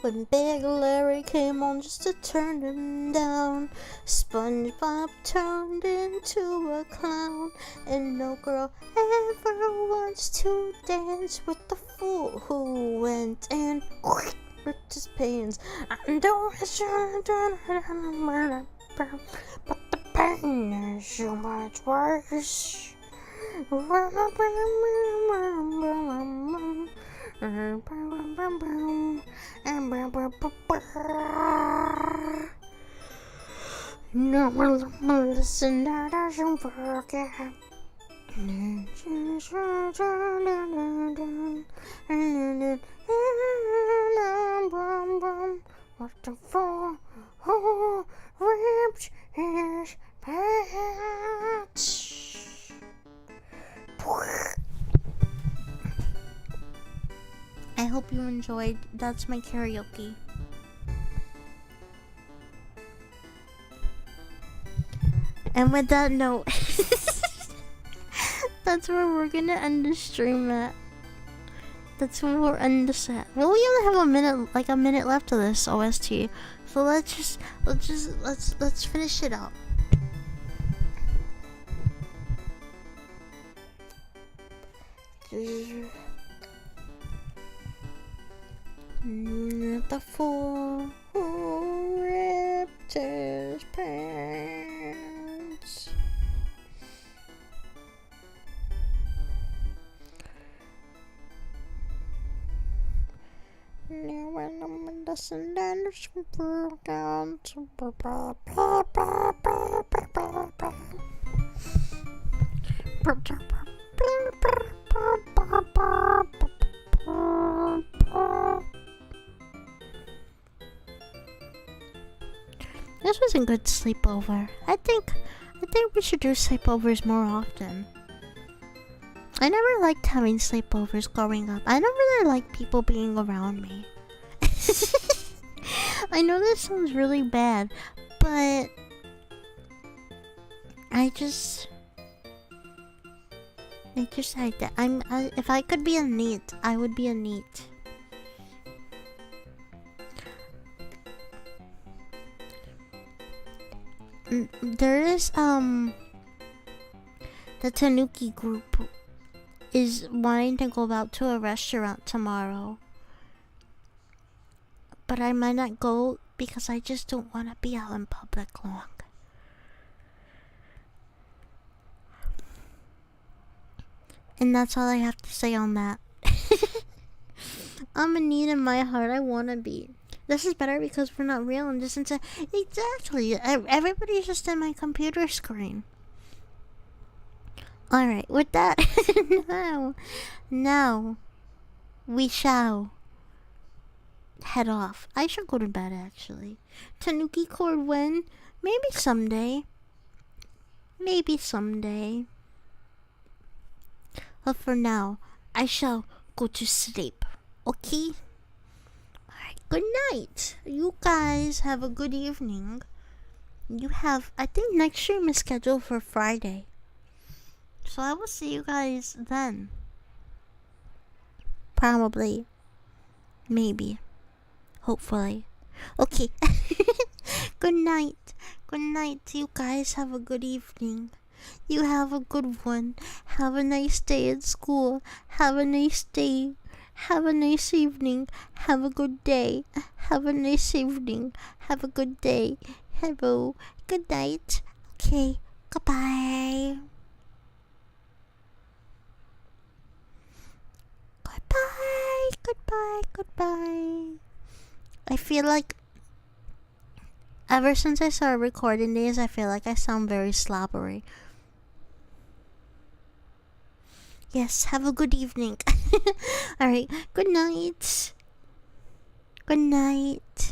When Big Larry came on just to turn him down, SpongeBob turned into a clown, and no girl ever wants to dance with the fool who went and ripped his pants. I don't but the pain is so much worse. No one listen, that doesn't forget. What the fuck? Who ripped his pants? I hope you enjoyed. That's my karaoke. And with that note, that's where we're gonna end the stream at. That's when we're in the set. Well, we only have a minute left of this OST. So let's finish it up. The fool who ripped his pants. Now when I'm in the sandals broke down to This was a good sleepover. I think we should do sleepovers more often. I never liked having sleepovers growing up. I don't really like people being around me. I know this sounds really bad, but I just like that. If I could be a neat, I would be a neat. There is the Tanuki group is wanting to go out to a restaurant tomorrow, but I might not go because I just don't want to be out in public long. And that's all I have to say on that. I'm a need in my heart. I want to be. This is better because we're not real and just into. Exactly. Everybody's just in my computer screen. Alright, with that, now, we shall head off. I should go to bed, actually. Tanuki Cord when? Maybe someday. Maybe someday. But for now, I shall go to sleep. Okay? Alright, good night. You guys have a good evening. I think next stream is scheduled for Friday. So I will see you guys then. Probably. Maybe. Hopefully. Okay. Good night. Good night. You guys have a good evening. You have a good one. Have a nice day at school. Have a nice day. Have a nice evening. Have a good day. Have a nice evening. Have a good day. Hello. Good night. Okay. Goodbye. Goodbye, goodbye, goodbye. I feel like ever since I started recording these, I feel like I sound very slobbery. Yes, have a good evening. Alright, good night. Good night.